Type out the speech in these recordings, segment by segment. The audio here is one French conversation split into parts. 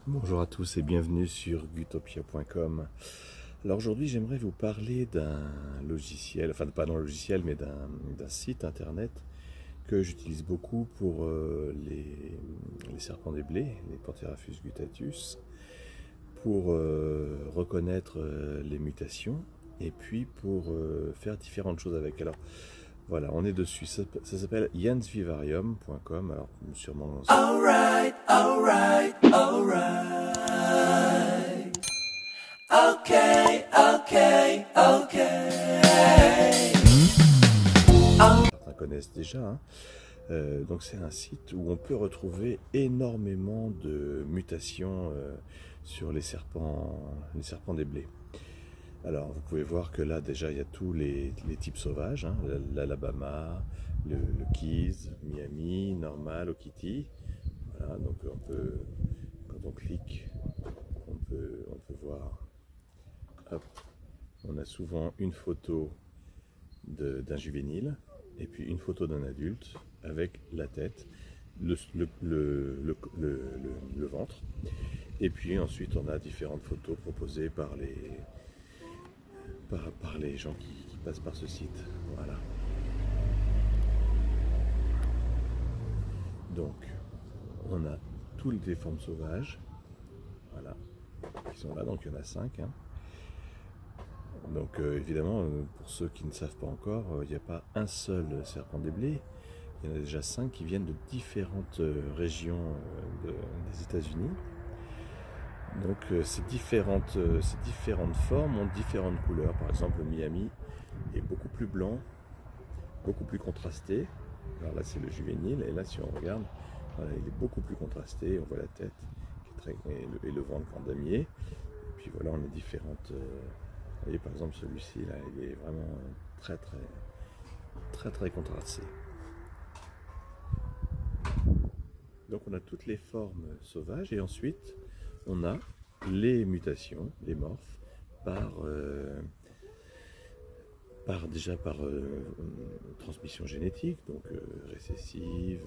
Bonjour à tous et bienvenue sur gutopia.com. Alors aujourd'hui j'aimerais vous parler d'un logiciel, enfin pas d'un logiciel mais d'un site internet que j'utilise beaucoup pour les serpents des blés, les Pantheraphus guttatus, pour reconnaître les mutations et puis pour faire différentes choses avec. Alors voilà, on est dessus, ça s'appelle jansvivarium.com, alors sûrement... Alright, alright, alright. Okay, okay, okay. Certains connaissent déjà, hein. Donc c'est un site où on peut retrouver énormément de mutations sur les serpents des blés. Alors vous pouvez voir que là déjà il y a tous les types sauvages, hein, l'Alabama, le Keys, Miami, Normal, Okiti. Voilà, donc on peut, quand on clique, on peut voir, hop, on a souvent une photo d'un juvénile et puis une photo d'un adulte avec la tête, le ventre, et puis ensuite on a différentes photos proposées par les gens qui passent par ce site. Voilà. Donc on a toutes les formes sauvages, voilà, qui sont là, donc il y en a 5, hein. Donc évidemment, pour ceux qui ne savent pas encore, il n'y a pas un seul serpent des blés. Il y en a déjà 5 qui viennent de différentes régions des États-Unis. Donc ces différentes formes ont différentes couleurs. Par exemple, le Miami est beaucoup plus blanc, beaucoup plus contrasté. Alors là, c'est le juvénile. Et là, si on regarde, voilà, il est beaucoup plus contrasté. On voit la tête et le ventre en damier. Et puis voilà, on a différentes... vous voyez, par exemple, celui-ci, là, il est vraiment très contrasté. Donc on a toutes les formes sauvages et ensuite on a les mutations, les morphes, déjà par transmission génétique, donc récessive,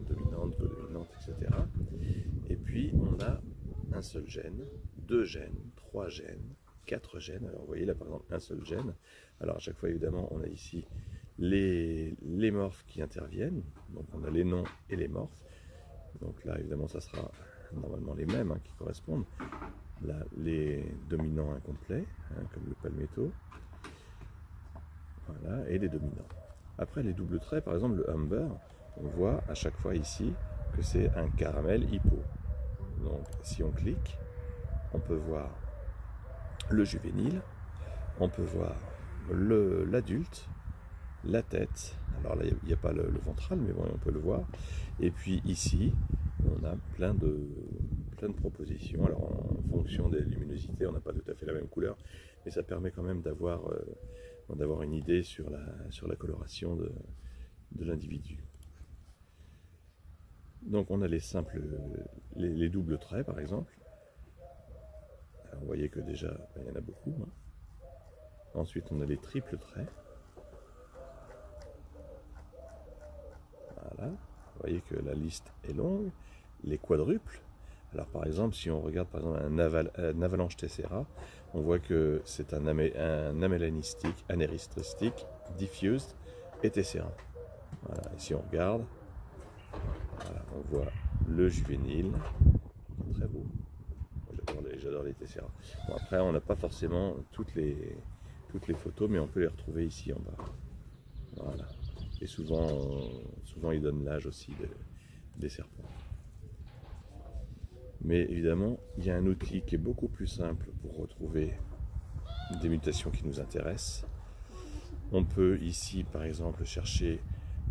dominante, codominante, etc. Et puis on a un seul gène, 2 gènes, 3 gènes, 4 gènes. Alors vous voyez là par exemple un seul gène. Alors à chaque fois évidemment on a ici les morphes qui interviennent, donc on a les noms et les morphes. Donc là évidemment ça sera normalement les mêmes, hein, qui correspondent. Là les dominants incomplets, hein, comme le palmetto. Voilà, et les dominants. Après les doubles traits, par exemple le Humber, on voit à chaque fois ici que c'est un caramel hippo. Donc si on clique, on peut voir le juvénile, on peut voir l'adulte, la tête. Alors là il n'y a pas le ventral, mais bon, on peut le voir. Et puis ici on a plein de propositions. Alors en fonction des luminosités, on n'a pas tout à fait la même couleur, mais ça permet quand même d'avoir une idée sur la coloration de l'individu. Donc on a les simples, les doubles traits par exemple. Alors vous voyez que déjà il y en a beaucoup, hein. Ensuite on a les triples traits. Voilà, vous voyez que la liste est longue. Les quadruples. Alors par exemple, si on regarde par exemple un avalanche tessera, on voit que c'est un amélanistique, anéristristique, diffused et tessera. Voilà, et si on regarde, voilà, on voit le juvénile, très beau. J'adore les tessera. Bon, après, on n'a pas forcément toutes les photos, mais on peut les retrouver ici en bas. Voilà. Et souvent ils donnent l'âge aussi des serpents. Mais évidemment, il y a un outil qui est beaucoup plus simple pour retrouver des mutations qui nous intéressent. On peut ici, par exemple, chercher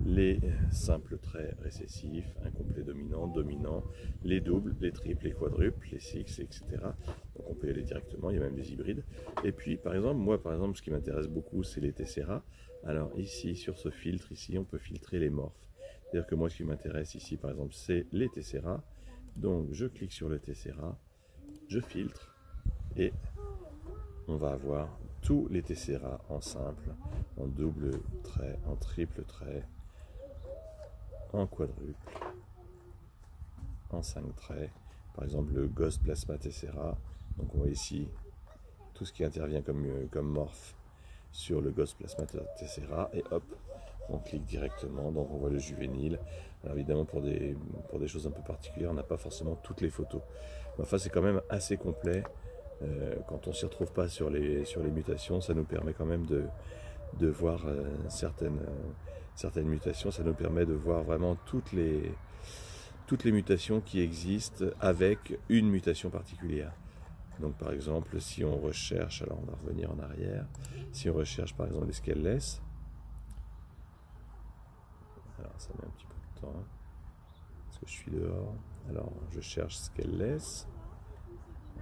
les simples traits récessifs, incomplet dominant, dominant, les doubles, les triples, les quadruples, les six, etc. Donc on peut y aller directement, il y a même des hybrides. Et puis, par exemple, moi, ce qui m'intéresse beaucoup, c'est les tessera. Alors ici, sur ce filtre, ici, on peut filtrer les morphes. C'est-à-dire que moi, ce qui m'intéresse ici, par exemple, c'est les tessera. Donc je clique sur le tessera, je filtre et on va avoir tous les tessera en simple, en double trait, en triple trait, en quadruple, en 5 traits par exemple le Ghost Plasma Tessera. Donc on voit ici tout ce qui intervient comme morph sur le Ghost Plasma Tessera, et hop, on clique directement, donc on voit le juvénile. Alors évidemment pour des choses un peu particulières, on n'a pas forcément toutes les photos. Mais enfin c'est quand même assez complet. Quand on ne s'y retrouve pas sur les mutations, ça nous permet quand même de voir certaines mutations. Ça nous permet de voir vraiment toutes les mutations qui existent avec une mutation particulière. Donc par exemple, si on recherche, alors on va revenir en arrière, si on recherche par exemple les scaleless, alors ça met un petit peu de temps, parce que je suis dehors, alors je cherche scaleless,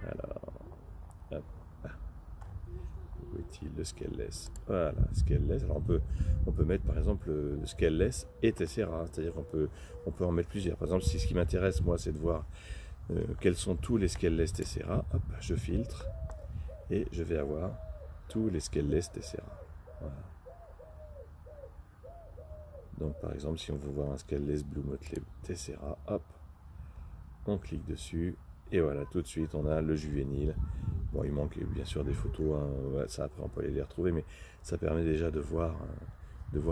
alors, hop, où est-il le scaleless? Voilà, scaleless, alors on peut mettre par exemple le scaleless et Tessera, c'est-à-dire qu'on peut en mettre plusieurs. Par exemple, si ce qui m'intéresse moi c'est de voir quels sont tous les scaleless Tessera, hop, je filtre et je vais avoir tous les scaleless Tessera. Voilà. Donc par exemple, si on veut voir un scaleless Blue Motley Tessera, hop, on clique dessus et voilà, tout de suite on a le juvénile. Bon, il manque bien sûr des photos, hein, ça après on peut aller les retrouver, mais ça permet déjà de voir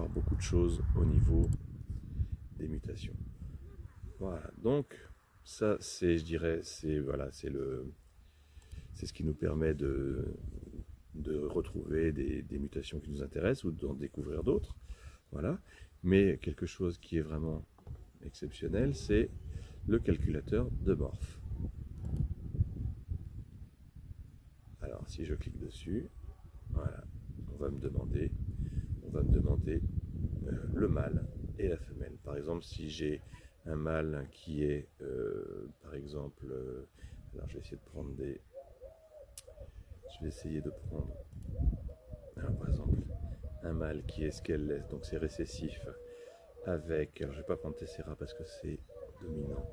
beaucoup de choses au niveau des mutations. Voilà, donc ça c'est, je dirais, c'est voilà, c'est ce qui nous permet de retrouver des mutations qui nous intéressent ou d'en découvrir d'autres. Voilà. Mais quelque chose qui est vraiment exceptionnel, c'est le calculateur de morph. Alors si je clique dessus, voilà, on va me demander le mâle et la femelle. Par exemple, si j'ai un mâle qui est, par exemple, alors je vais essayer de prendre alors par exemple, un mâle qui est scaleless, donc c'est récessif, avec, alors je ne vais pas prendre Tessera parce que c'est dominant,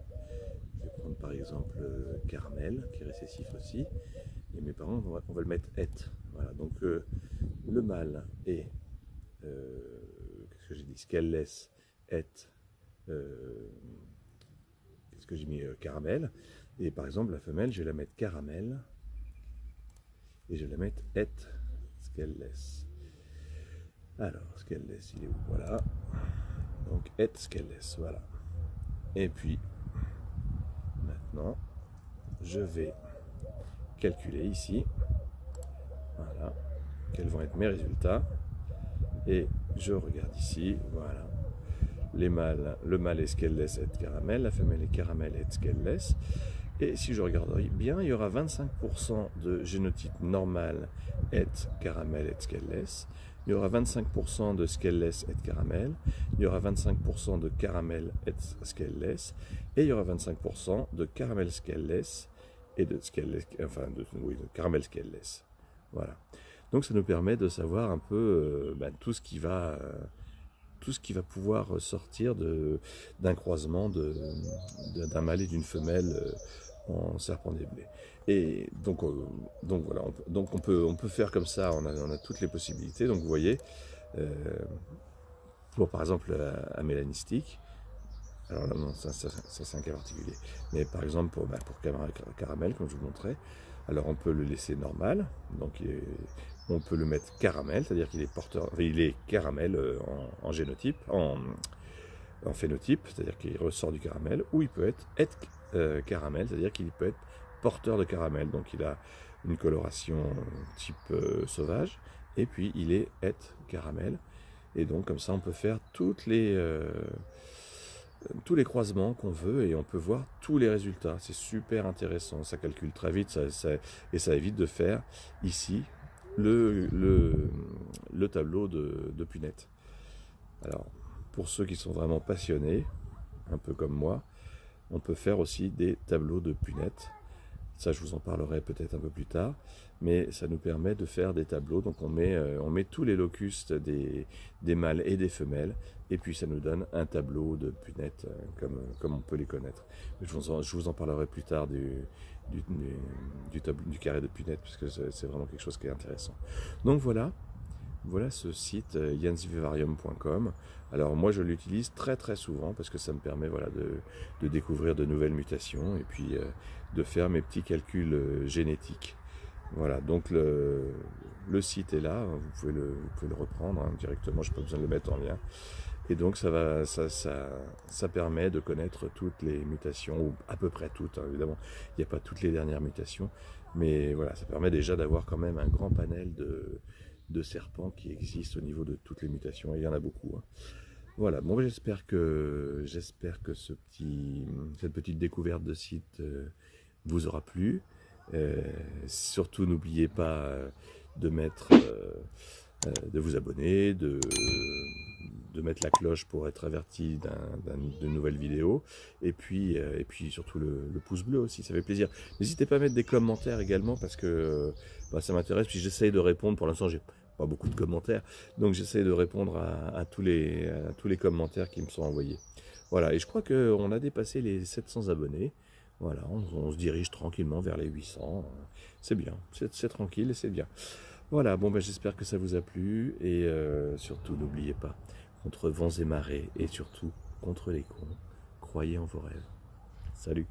je vais prendre par exemple Caramel, qui est récessif aussi, et mes parents, on va le mettre et. Voilà, donc le mâle est, qu'est-ce que j'ai dit, scaleless, et, qu'est-ce que j'ai mis, Caramel, et par exemple la femelle, je vais la mettre Caramel, et je vais la mettre et scaleless. Alors, scaleless, il est où? Voilà. Donc, et scaleless, voilà. Et puis, maintenant, je vais calculer ici, voilà, quels vont être mes résultats. Et je regarde ici, voilà. Les mâles, le mâle est scaleless et caramel, la femelle est caramel et scaleless. Et si je regarde bien, il y aura 25% de génotype normal et caramel et scaleless. Il y aura 25% de scaleless et caramel. Il y aura 25% de caramel et scaleless. Et il y aura 25% de caramel scaleless et de scaleless, enfin de caramel scaleless. Voilà. Donc ça nous permet de savoir un peu tout ce qui va pouvoir sortir d'un croisement d'un mâle et d'une femelle en serpent des blés. Et donc voilà, on peut faire comme ça, on a toutes les possibilités. Donc vous voyez, pour par exemple un mélanistique, alors là non, ça c'est un cas particulier, mais par exemple pour caramel, comme je vous montrais, alors on peut le laisser normal, donc on peut le mettre caramel, c'est-à-dire qu'il est porteur, enfin, il est caramel en génotype, en phénotype, c'est-à-dire qu'il ressort du caramel, ou il peut être caramel, c'est-à-dire qu'il peut être porteur de caramel, donc il a une coloration type sauvage, et puis il est caramel, et donc comme ça on peut faire tous les croisements qu'on veut et on peut voir tous les résultats. C'est super intéressant, ça calcule très vite et ça évite de faire ici le tableau de Punnett. Alors, pour ceux qui sont vraiment passionnés, un peu comme moi, on peut faire aussi des tableaux de Punnett. Ça, je vous en parlerai peut-être un peu plus tard, mais ça nous permet de faire des tableaux. Donc on met tous les locus des mâles et des femelles, et puis ça nous donne un tableau de Punnett comme on peut les connaître. Je vous en parlerai plus tard du carré de Punnett, parce que c'est vraiment quelque chose qui est intéressant. Donc voilà, Voilà ce site jansvivarium.com. Alors moi je l'utilise très souvent parce que ça me permet voilà, de découvrir de nouvelles mutations et puis de faire mes petits calculs génétiques. Voilà, donc le site est là, vous pouvez le reprendre hein, directement, je n'ai pas besoin de le mettre en lien. Et donc ça permet de connaître toutes les mutations, ou à peu près toutes, hein, évidemment, il n'y a pas toutes les dernières mutations, mais voilà, ça permet déjà d'avoir quand même un grand panel de serpents qui existent au niveau de toutes les mutations, et il y en a beaucoup. Hein. Voilà, bon, j'espère que cette petite découverte de site vous aura plu. Surtout, n'oubliez pas de de vous abonner, de mettre la cloche pour être averti de nouvelles vidéos, et puis surtout le pouce bleu aussi, ça fait plaisir. N'hésitez pas à mettre des commentaires également, parce que ça m'intéresse, puis j'essaye de répondre. Pour l'instant, j'ai pas beaucoup de commentaires, donc j'essaye de répondre à tous les commentaires qui me sont envoyés. Voilà, et je crois qu'on a dépassé les 700 abonnés. Voilà, on se dirige tranquillement vers les 800. C'est bien, c'est tranquille et c'est bien. Voilà, bon, j'espère que ça vous a plu, et surtout n'oubliez pas, contre vents et marées, et surtout contre les cons, croyez en vos rêves. Salut!